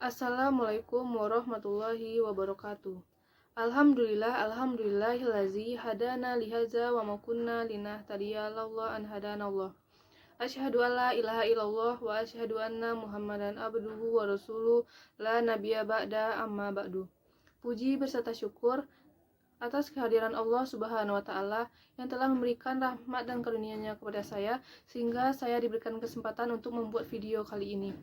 Assalamualaikum warahmatullahi wabarakatuh. Alhamdulillahillazi hadana lihaza wa ma kunna linahtadiya laula an hadanallah. Asyhadu an la ilaha illallah wa asyhadu anna Muhammadan abduhu wa rasuluh la nabiyya ba'da amma ba'du. Puji berserta syukur atas kehadiran Allah Subhanahu wa taala yang telah memberikan rahmat dan karunia-Nya kepada saya sehingga saya diberikan kesempatan untuk membuat video kali ini.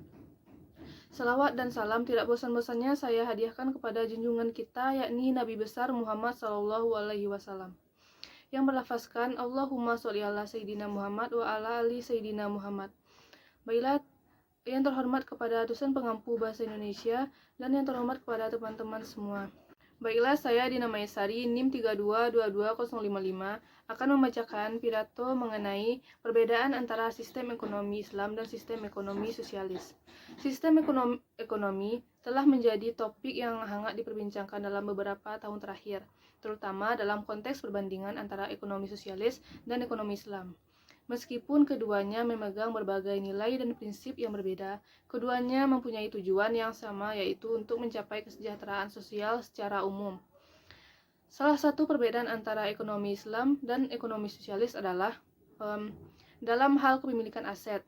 Salawat dan salam tidak bosan-bosannya saya hadiahkan kepada junjungan kita, yakni Nabi besar Muhammad SAW, yang melafazkan Allahumma sholli ala Sayyidina Muhammad wa ala ali Sayyidina Muhammad. Baiklah, yang terhormat kepada dosen pengampu bahasa Indonesia dan yang terhormat kepada teman-teman semua. Baiklah, saya dinamai Sari, NIM 3222055, akan membacakan pidato mengenai perbedaan antara sistem ekonomi Islam dan sistem ekonomi sosialis. Sistem ekonomi telah menjadi topik yang hangat diperbincangkan dalam beberapa tahun terakhir, terutama dalam konteks perbandingan antara ekonomi sosialis dan ekonomi Islam. Meskipun keduanya memegang berbagai nilai dan prinsip yang berbeda, keduanya mempunyai tujuan yang sama, yaitu untuk mencapai kesejahteraan sosial secara umum. Salah satu perbedaan antara ekonomi Islam dan ekonomi sosialis adalah dalam hal kepemilikan aset.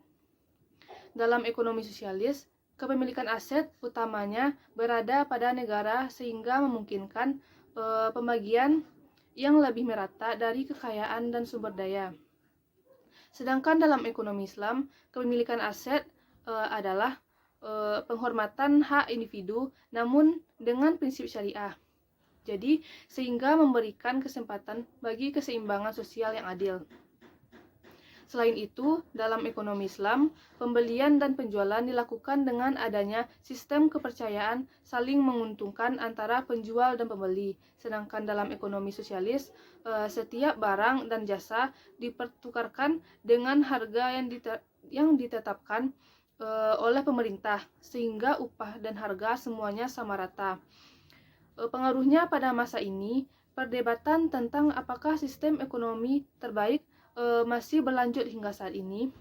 Dalam ekonomi sosialis, kepemilikan aset utamanya berada pada negara sehingga memungkinkan pembagian yang lebih merata dari kekayaan dan sumber daya. Sedangkan dalam ekonomi Islam, kepemilikan aset adalah penghormatan hak individu namun dengan prinsip syariah. Jadi, sehingga memberikan kesempatan bagi keseimbangan sosial yang adil. Selain itu, dalam ekonomi Islam, pembelian dan penjualan dilakukan dengan adanya sistem kepercayaan saling menguntungkan antara penjual dan pembeli. Sedangkan dalam ekonomi sosialis, setiap barang dan jasa dipertukarkan dengan harga yang ditetapkan oleh pemerintah, sehingga upah dan harga semuanya sama rata. Pengaruhnya pada masa ini, perdebatan tentang apakah sistem ekonomi terbaik masih berlanjut hingga saat ini.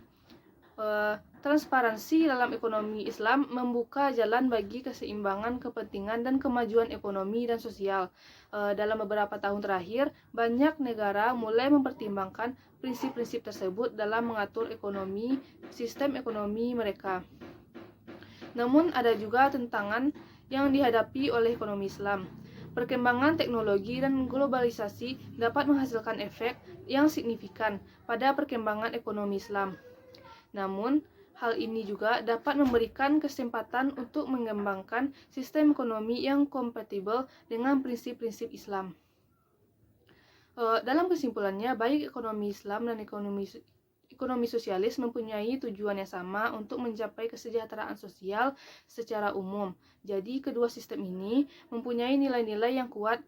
Transparansi dalam ekonomi Islam membuka jalan bagi keseimbangan kepentingan dan kemajuan ekonomi dan sosial. Dalam beberapa tahun terakhir, banyak negara mulai mempertimbangkan prinsip-prinsip tersebut dalam mengatur sistem ekonomi mereka. Namun ada juga tantangan yang dihadapi oleh ekonomi Islam. Perkembangan teknologi dan globalisasi dapat menghasilkan efek yang signifikan pada perkembangan ekonomi Islam. Namun, hal ini juga dapat memberikan kesempatan untuk mengembangkan sistem ekonomi yang kompatibel dengan prinsip-prinsip Islam. Dalam kesimpulannya, baik ekonomi Islam dan ekonomi sosialis mempunyai tujuan yang sama untuk mencapai kesejahteraan sosial secara umum. Jadi, kedua sistem ini mempunyai nilai-nilai yang kuat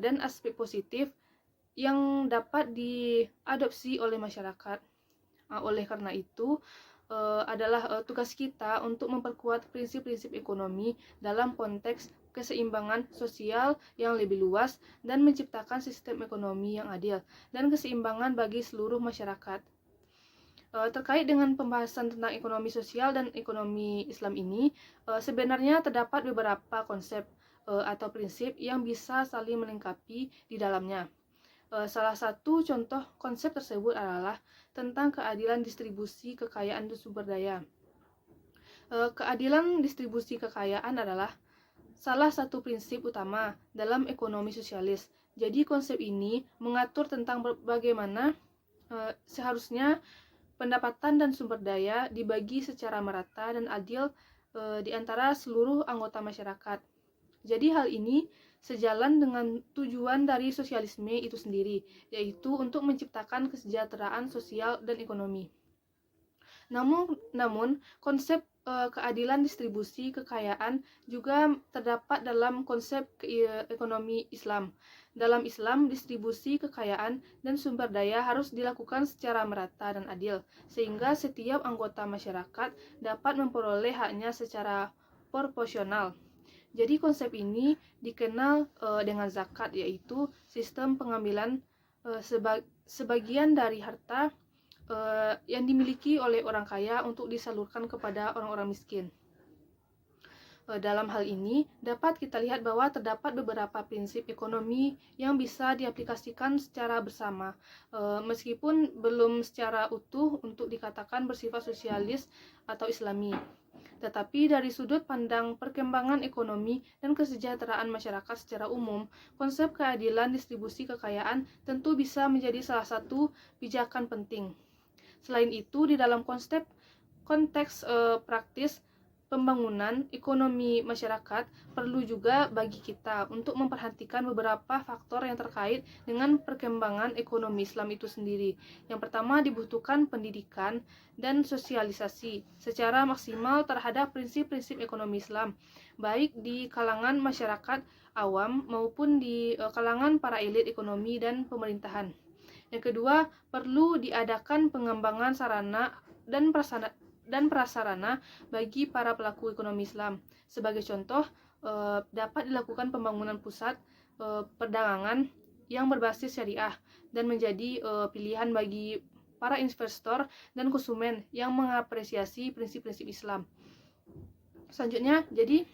dan aspek positif yang dapat diadopsi oleh masyarakat. Oleh karena itu, adalah tugas kita untuk memperkuat prinsip-prinsip ekonomi dalam konteks keseimbangan sosial yang lebih luas dan menciptakan sistem ekonomi yang adil dan keseimbangan bagi seluruh masyarakat. Terkait dengan pembahasan tentang ekonomi sosial dan ekonomi Islam ini, sebenarnya terdapat beberapa konsep atau prinsip yang bisa saling melengkapi di dalamnya. Salah satu contoh konsep tersebut adalah tentang keadilan distribusi kekayaan dan sumber daya. Keadilan distribusi kekayaan adalah salah satu prinsip utama dalam ekonomi sosialis. Jadi konsep ini mengatur tentang bagaimana seharusnya pendapatan dan sumber daya dibagi secara merata dan adil di antara seluruh anggota masyarakat. Jadi hal ini sejalan dengan tujuan dari sosialisme itu sendiri, yaitu untuk menciptakan kesejahteraan sosial dan ekonomi. Namun konsep keadilan distribusi kekayaan juga terdapat dalam konsep ekonomi Islam. Dalam Islam, distribusi kekayaan dan sumber daya harus dilakukan secara merata dan adil, sehingga setiap anggota masyarakat dapat memperoleh haknya secara proporsional. Jadi konsep ini dikenal dengan zakat, yaitu sistem pengambilan sebagian dari harta yang dimiliki oleh orang kaya untuk disalurkan kepada orang-orang miskin. Dalam hal ini, dapat kita lihat bahwa terdapat beberapa prinsip ekonomi yang bisa diaplikasikan secara bersama, meskipun belum secara utuh untuk dikatakan bersifat sosialis atau islami. Tetapi dari sudut pandang perkembangan ekonomi dan kesejahteraan masyarakat secara umum, konsep keadilan distribusi kekayaan tentu bisa menjadi salah satu pijakan penting. Selain itu, di dalam konteks praktis pembangunan ekonomi masyarakat, perlu juga bagi kita untuk memperhatikan beberapa faktor yang terkait dengan perkembangan ekonomi Islam itu sendiri. Yang pertama, dibutuhkan pendidikan dan sosialisasi secara maksimal terhadap prinsip-prinsip ekonomi Islam, baik di kalangan masyarakat awam maupun di kalangan para elit ekonomi dan pemerintahan. Yang kedua, perlu diadakan pengembangan sarana dan prasarana bagi para pelaku ekonomi Islam. Sebagai contoh, dapat dilakukan pembangunan pusat perdagangan yang berbasis syariah dan menjadi pilihan bagi para investor dan konsumen yang mengapresiasi prinsip-prinsip Islam. Selanjutnya, jadi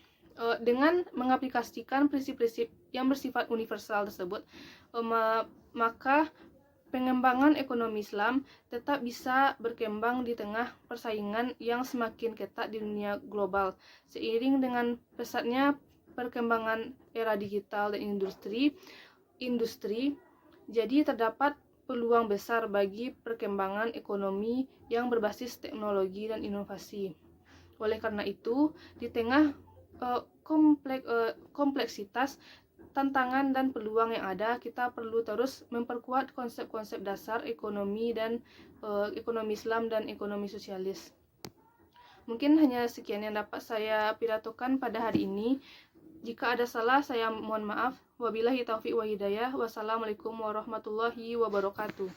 dengan mengaplikasikan prinsip-prinsip yang bersifat universal tersebut, maka pengembangan ekonomi Islam tetap bisa berkembang di tengah persaingan yang semakin ketat di dunia global. Seiring dengan pesatnya perkembangan era digital dan industri, jadi terdapat peluang besar bagi perkembangan ekonomi yang berbasis teknologi dan inovasi. Oleh karena itu, di tengah kompleksitas tantangan dan peluang yang ada, kita perlu terus memperkuat konsep-konsep dasar ekonomi dan ekonomi Islam dan ekonomi sosialis. Mungkin hanya sekian yang dapat saya piratokan pada hari ini. Jika ada salah, saya mohon maaf. Wabillahi taufiq wa hidayah. Wassalamualaikum warahmatullahi wabarakatuh.